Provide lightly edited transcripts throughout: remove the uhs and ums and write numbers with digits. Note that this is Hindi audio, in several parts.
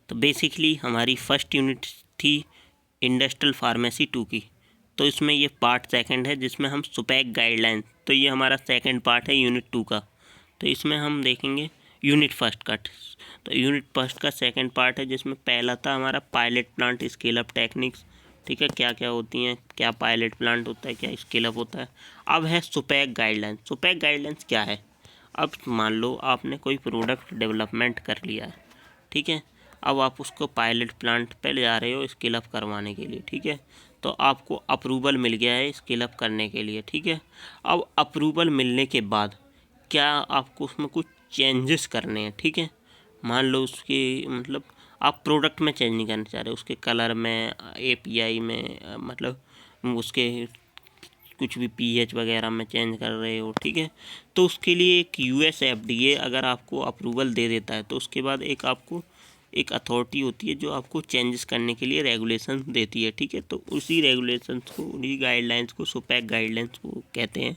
तो बेसिकली हमारी फर्स्ट यूनिट थी इंडस्ट्रियल फार्मेसी 2 की। तो इसमें ये पार्ट सेकंड है जिसमें हम सुपैक गाइडलाइन, तो ये हमारा सेकंड पार्ट है यूनिट 2 का। तो इसमें हम देखेंगे यूनिट फर्स्ट का। तो यूनिट फर्स्ट का सेकंड पार्ट है जिसमें पहला था हमारा pilot plant scale up techniques. ठीक है, क्या क्या होती हैं, क्या पायलट प्लांट होता है, क्या स्केल अप होता है। अब है सुपैक गाइडलाइन। सुपैक गाइडलाइंस क्या है? अब मान लो आपने कोई प्रोडक्ट डेवलपमेंट कर लिया है, ठीक है, अब आप उसको पायलट प्लांट पे ले जा रहे हो स्केल अप करवाने के लिए, ठीक है। तो आपको अप्रूवल मिल गया है स्केल अप करने के लिए, ठीक है। अब अप्रूवल मिलने के बाद क्या आपको उसमें कुछ चेंजेस करने हैं, ठीक है। मान लो उसके मतलब आप प्रोडक्ट में चेंज नहीं करना चाह रहे, उसके कलर में, एपीआई में, मतलब उसके कुछ भी पीएच वगैरह में चेंज कर रहे हो, ठीक है। तो उसके लिए एक यूएस एफडीए अगर आपको अप्रूवल दे देता है तो उसके बाद एक आपको एक अथॉरिटी होती है जो आपको चेंजेस करने के लिए रेगुलेशन देती है, ठीक है। तो उसी रेगुलेशंस को, उन्हीं गाइडलाइंस को सुपैक गाइडलाइंस को कहते हैं,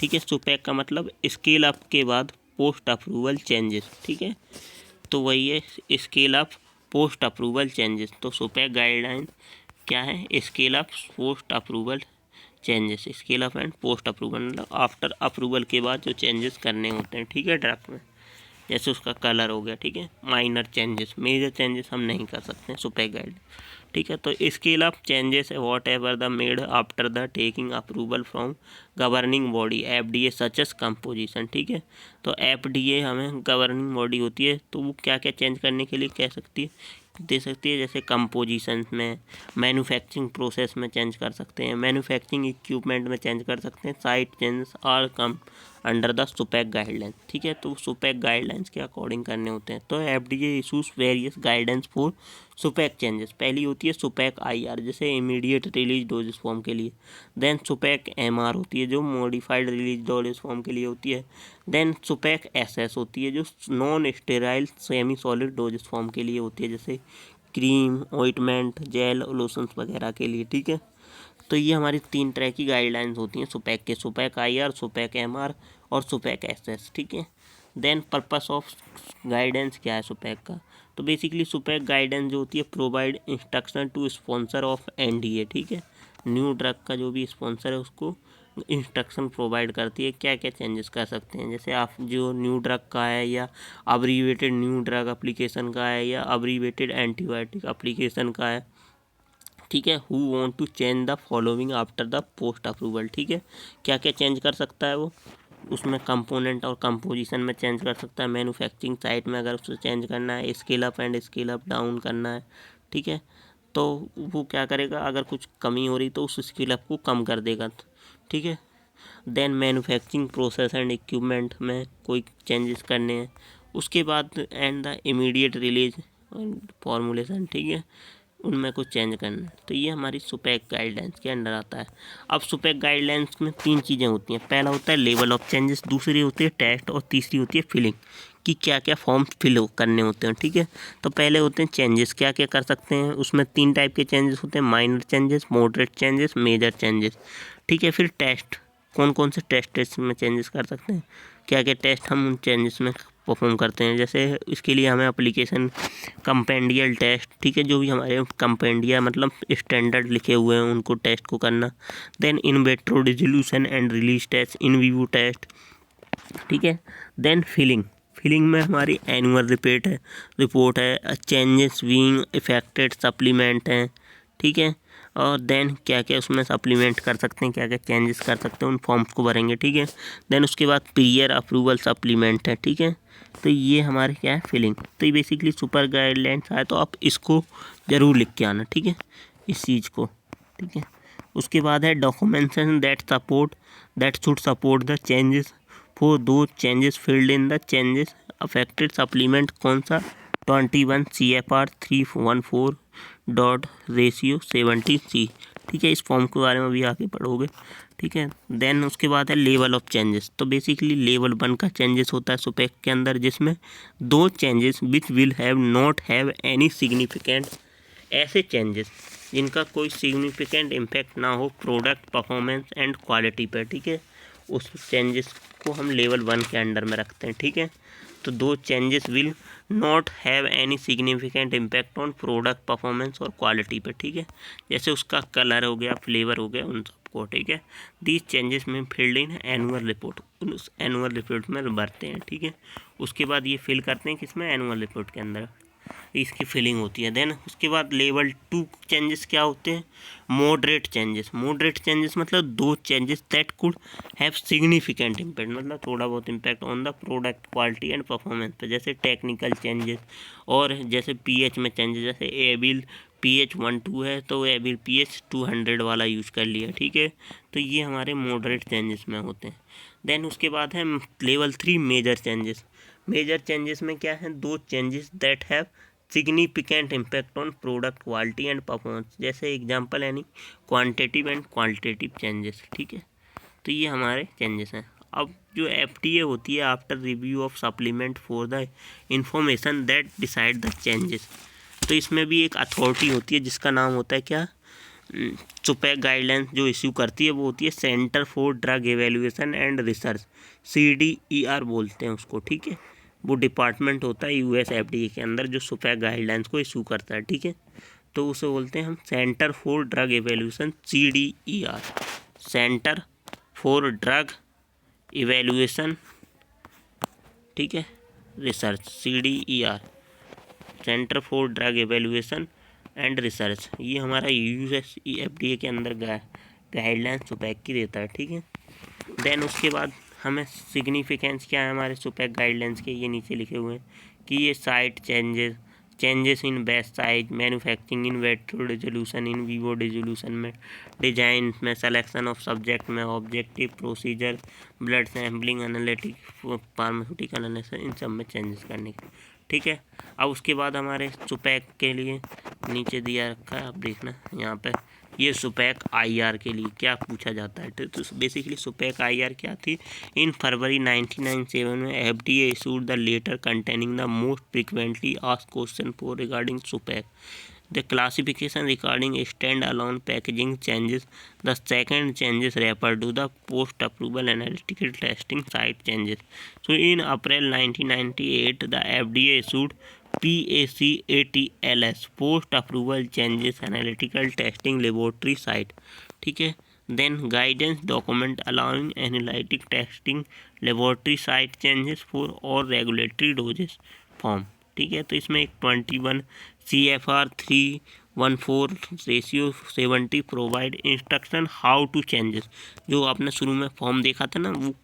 ठीक है। सुपैक का मतलब स्केल अप के बाद पोस्ट अप्रूवल चेंजेस, ठीक है। तो वही है scale up post approval changes. तो सुपैक गाइडलाइन क्या है? Scale up post approval changes, scale up and post approval, मतलब आफ्टर अप्रूवल के बाद जो चेंजेस करने होते हैं, ठीक है, ड्रग में। जैसे उसका कलर हो गया, ठीक है, माइनर चेंजेस, मेजर चेंजेस हम नहीं कर सकते सुपैक गाइड, ठीक है। तो scale up changes what ever the made after the taking approval from governing body FDA such as composition, ठीक है। तो एफडीए हमें गवर्निंग बॉडी होती है, तो वो क्या क्या चेंज करने के लिए कह सकती है, दे सकती है। जैसे कंपोजिशन में, मैन्युफैक्चरिंग प्रोसेस में चेंज कर सकते हैं, मैन्युफैक्चरिंग इक्विपमेंट में चेंज कर सकते हैं। Site changes are come under the SUPAC guidelines, ठीक है। तो सुपैक गाइडलाइंस के अकॉर्डिंग करने होते हैं। तो FDA issues various guidance for SUPAC changes. पहली होती है सुपैक आईआर, जैसे इमीडिएट रिलीज डोजेस फॉर्म के लिए। देन सुपैक एमआर होती है जो मॉडिफाइड रिलीज डोजेस फॉर्म के लिए होती है। देन सुपैक एसएस होती है जो non sterile semi solid doses form के लिए होती है, जैसे क्रीम, ऑइंटमेंट, जेल, लोशंस वगैरह के लिए, ठीक है। तो ये हमारी 3 तरह की गाइडलाइंस होती हैं सुपैक के, सुपैक आईआर, सुपैक एमआर और सुपैक एसएस, ठीक है। देन पर्पस ऑफ गाइडेंस क्या है सुपैक का? तो बेसिकली सुपैक गाइडेंस जो होती है provide instruction to sponsor of NDA, ठीक है। न्यू ड्रग का जो भी स्पॉन्सर है उसको इंस्ट्रक्शन प्रोवाइड करती है क्या क्या चेंजेस कर सकते हैं। जैसे आप जो न्यू ड्रग का है या अब्रीवेटेड न्यू ड्रग एप्लीकेशन का है या अब्रीवेटेड एंटीबायोटिक एप्लीकेशन का है, ठीक है। Who want to change the following after the post approval, ठीक है। क्या क्या चेंज कर सकता है वो, उसमें कंपोनेंट और कंपोजिशन में चेंज कर सकता है। मैन्युफैक्चरिंग साइट में अगर उसको चेंज करना है, scale up and scale up down करना है, ठीक है। तो वो क्या करेगा, अगर कुछ कमी हो रही तो उस स्केल अप को कम कर देगा, ठीक है। Then manufacturing process and equipment में कोई चेंजेस करने हैं। उसके बाद and the immediate release formulation, ठीक है, उनमें कुछ चेंज करना है। तो ये हमारी सुपैक गाइडलाइंस के अंडर आता है। अब सुपैक गाइडलाइंस में 3 चीज़ें होती हैं। पहला होता है लेवल ऑफ चेंजेस, दूसरी होती है टेस्ट और तीसरी होती है फिलिंग, कि क्या क्या फॉर्म फिल करने होते हैं, ठीक है। तो पहले होते हैं चेंजेस, क्या क्या कर सकते हैं। उसमें 3 टाइप के चेंजेस होते हैं, minor changes, moderate changes, major changes, ठीक है। फिर टेस्ट, कौन कौन से टेस्ट में चेंजेस कर सकते हैं, क्या क्या टेस्ट हम उन चेंजेस में परफॉर्म करते हैं। जैसे इसके लिए हमें एप्लीकेशन कंपेंडियल टेस्ट, ठीक है, जो भी हमारे कंपेंडिया मतलब स्टैंडर्ड लिखे हुए हैं उनको टेस्ट को करना। Then in vitro resolution and release test, in vivo test, ठीक है। देन फिलिंग, फिलिंग में हमारी एनुअल रिपोर्ट है, चेंजेस बीइंग इफेक्टेड सप्लीमेंट हैं, ठीक है। और देन क्या क्या उसमें सप्लीमेंट कर सकते हैं, क्या क्या चेंजेस कर सकते हैं, उन फॉर्म्स को भरेंगे, ठीक है। देन उसके बाद प्रियर अप्रूवल सप्लीमेंट है, ठीक है। तो ये हमारे क्या है फिलिंग। तो ये बेसिकली सुपर गाइडलाइंस आए तो आप इसको ज़रूर लिख के आना, ठीक है, इस चीज़ को, ठीक है। उसके बाद है documentation that should support the changes for to changes field in the changes affected supplement. कौन सा? 21 CFR 314.70C, ठीक है। इस फॉर्म के बारे में भी आगे पढ़ोगे, ठीक है। देन उसके बाद है लेवल ऑफ चेंजेस। तो बेसिकली लेवल 1 का चेंजेस होता है सुपैक के अंदर, जिसमें 2 changes which will have not have any significant, ऐसे चेंजेस जिनका कोई सिग्निफिकेंट इम्पैक्ट ना हो प्रोडक्ट परफॉर्मेंस एंड क्वालिटी पर, ठीक है। उस चेंजेस को हम लेवल 1 के अंडर में रखते हैं, ठीक है। तो दो changes will not have any significant impact on product performance और क्वालिटी पे, ठीक है। जैसे उसका कलर हो गया, फ्लेवर हो गया, उन सबको, ठीक है। दीज चेंजेस में फिल्ड इन एनुअल रिपोर्ट, उस एनुअल रिपोर्ट में भरते हैं, ठीक है। उसके बाद ये फिल करते हैं किसमें, एनुअल रिपोर्ट के अंदर इसकी फिलिंग होती है। देन उसके बाद लेवल 2 चेंजेस क्या होते हैं, मॉडरेट चेंजेस। मॉडरेट चेंजेस मतलब दो changes that could have significant impact, मतलब थोड़ा बहुत impact on the product quality and performance पे, जैसे टेक्निकल चेंजेस और जैसे पीएच में चेंजेस, जैसे एबिल pH 1-2 है तो एबिल pH 200 वाला यूज़ कर लिया, ठीक है। तो ये हमारे मॉडरेट चेंजेस में होते हैं। देन उसके बाद है level 3 major changes. Major changes में क्या है, those changes that have significant impact on product quality and performance, जैसे एग्जांपल यानी क्वांटिटेटिव एंड क्वालिटेटिव चेंजेस, ठीक है। तो ये हमारे चेंजेस हैं। अब जो एफडीए होती है, after review of supplement for the information that decide the changes, तो इसमें भी एक अथॉरिटी होती है जिसका नाम होता है क्या, सुपैक गाइडलाइंस जो इश्यू करती है वो होती है centre for drug evaluation and research, CDER बोलते हैं उसको, ठीक है। वो डिपार्टमेंट होता है US FDA के अंदर जो सुपैक गाइडलाइंस को इशू करता है, ठीक है। तो उसे बोलते हैं हम centre for drug evaluation, CDER, centre for drug evaluation, ठीक है, research, CDER, centre for drug evaluation and research. ये हमारा US FDA के अंदर गाइडलाइंस सुपैक की देता है, ठीक है। देन उसके बाद हमें सिग्निफिकेंस क्या है हमारे सुपैक गाइडलाइंस के, ये नीचे लिखे हुए हैं कि ये site changes in batch size, manufacturing in vitro resolution, in vivo resolution में, डिजाइन में, सिलेक्शन ऑफ सब्जेक्ट में, objective procedure, blood sampling, analytic, pharmaceutical analysis, इन सब में चेंजेस करने के, ठीक है। अब उसके बाद हमारे सुपैक के लिए नीचे दिया रखा है, आप देखना यहाँ पे, ये सुपैक IR के लिए क्या पूछा जाता है। तो बेसिकली सुपैक IR क्या थी, इन फरवरी 1997 में FDA issued the letter containing the most frequently asked question for regarding SUPAC, the classification regarding stand alone packaging changes, the second changes refer to the post approval analytical testing site changes. So in April 1998 the FDA issued PACATLS, post approval changes analytical testing laboratory site, ठीक है। Then guidance document allowing analytic testing laboratory site changes for और रेगुलेटरी डोजेस फॉर्म, ठीक है। तो इसमें एक 21 CFR 314/70 provide instruction how to changes, जो आपने शुरू में फॉर्म देखा था ना, वो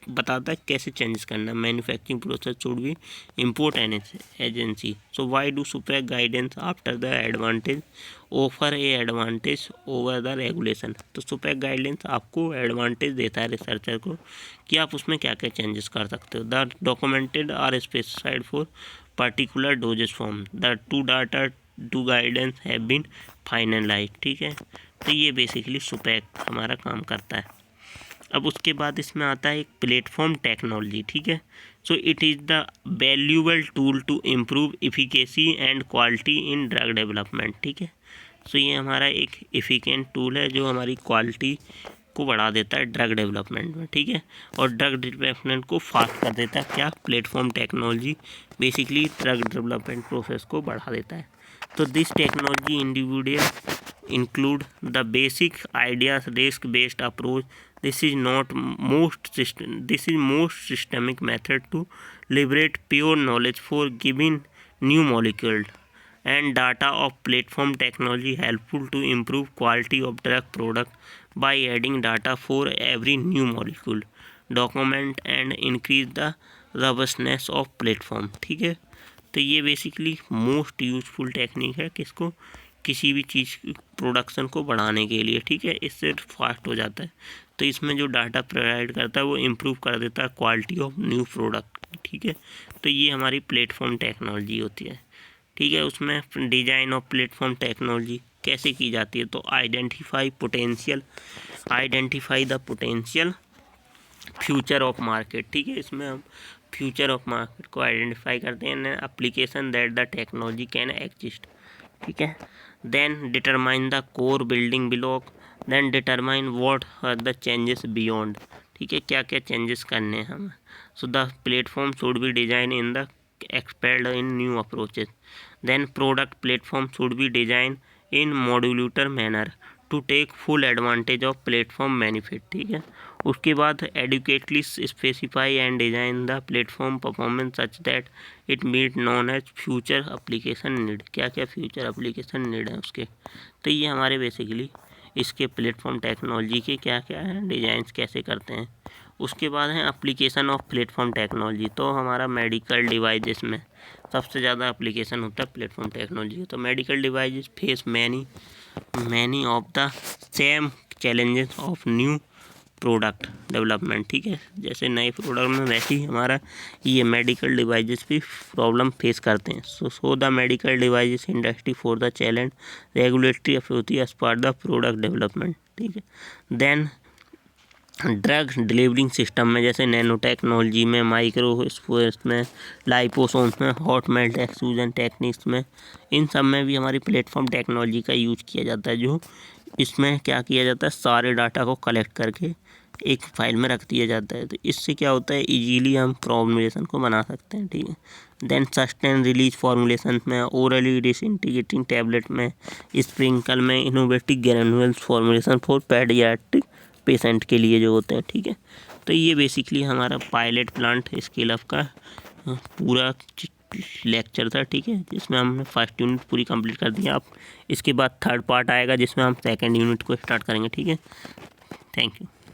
बताता है कैसे चेंजेस करना। Manufacturing process should be import agency, so why do SUPAC guidance after the advantage offer a advantage over the regulation. तो सुपैक गाइडेंस आपको एडवांटेज देता है रिसर्चर को कि आप उसमें क्या क्या चेंजेस कर सकते हो। The documented are specified for particular doses form, the two guidance have been finalise, ठीक है। तो ये बेसिकली सुपैक हमारा काम करता है। अब उसके बाद इसमें आता है एक प्लेटफॉर्म टेक्नोलॉजी, ठीक है। So it is the valuable tool to improve efficacy and quality in drug development, ठीक है। सो ये हमारा एक इफिकेंट टूल है जो हमारी क्वालिटी को बढ़ा देता है ड्रग डेवलपमेंट में, ठीक है। और ड्रग डेवलपमेंट को फास्ट कर देता है क्या, platform technology basically drug development process को बढ़ा देता है। तो this technology individual include the basic ideas risk based approach. This is most systemic method to liberate pure knowledge for giving new molecule and data of platform technology helpful to improve quality of drug product by adding data for every new molecule, document and increase the robustness of platform, ठीक है। तो ये बेसिकली मोस्ट यूजफुल टेक्निक है किसको, किसी भी चीज़ प्रोडक्शन को बढ़ाने के लिए, ठीक है। इससे फास्ट हो जाता है। तो इसमें जो डाटा प्रोवाइड करता है वो इम्प्रूव कर देता है क्वालिटी ऑफ न्यू प्रोडक्ट, ठीक है। तो ये हमारी प्लेटफॉर्म टेक्नोलॉजी होती है, ठीक है। उसमें डिजाइन ऑफ प्लेटफॉर्म टेक्नोलॉजी कैसे की जाती है, तो identify the potential future of market, ठीक है। इसमें हम फ्यूचर ऑफ मार्केट को आइडेंटिफाई करते हैं, application that the technology can exist, ठीक है। Then determine the core building block, then determine what are the changes beyond, ठीक है, क्या क्या चेंजेस करने हैं हमें। So the platform should be designed in the expelled in new approaches. Then product platform should be designed in modular manner to take full advantage of platform benefit. ठीक है, उसके बाद adequately specify and design the platform performance such that it meet known as future application need. क्या क्या future application need है उसके, तो ये हमारे बेसिकली इसके प्लेटफॉर्म टेक्नोलॉजी के क्या क्या है, डिज़ाइंस कैसे करते हैं। उसके बाद है एप्लीकेशन ऑफ प्लेटफॉर्म टेक्नोलॉजी। तो हमारा मेडिकल डिवाइसेस में सबसे ज़्यादा एप्लीकेशन होता है प्लेटफॉर्म टेक्नोलॉजी। तो medical devices face many of the same challenges of new product development. ठीक है, जैसे नए प्रोडक्ट में वैसे ही हमारा ये मेडिकल डिवाइसेस भी प्रॉब्लम फेस करते हैं। So the medical devices industry for the challenge regulatory authority as part the product development. ठीक है, देन ड्रग डिलीवरिंग सिस्टम में जैसे नैनो टेक्नोलॉजी में, माइक्रो स्पोर्स में, लाइपोसोम्स में, हॉट मेल्ट एक्सट्रूजन टेक्निक्स में, इन सब में भी हमारी प्लेटफॉर्म टेक्नोलॉजी का यूज किया जाता है। जो इसमें क्या किया जाता है, सारे डाटा को कलेक्ट करके एक फाइल में रख दिया जाता है। तो इससे क्या होता है, इजीली हम फॉर्मुलेशन को बना सकते हैं। ठीक है, देन सस्टेन रिलीज फॉर्मुलेशन में, ओरली डिसइंटीग्रेटिंग टैबलेट में, स्प्रिंकल में, innovative granules formulation for paediatric patient के लिए जो होते हैं। ठीक है, तो ये बेसिकली हमारा पायलट प्लांट स्केल अप का पूरा लेक्चर था। ठीक है, जिसमें हमने फर्स्ट यूनिट पूरी कंप्लीट कर दी। आप इसके बाद थर्ड पार्ट आएगा जिसमें हम सेकंड यूनिट को स्टार्ट करेंगे। ठीक है, थैंक यू।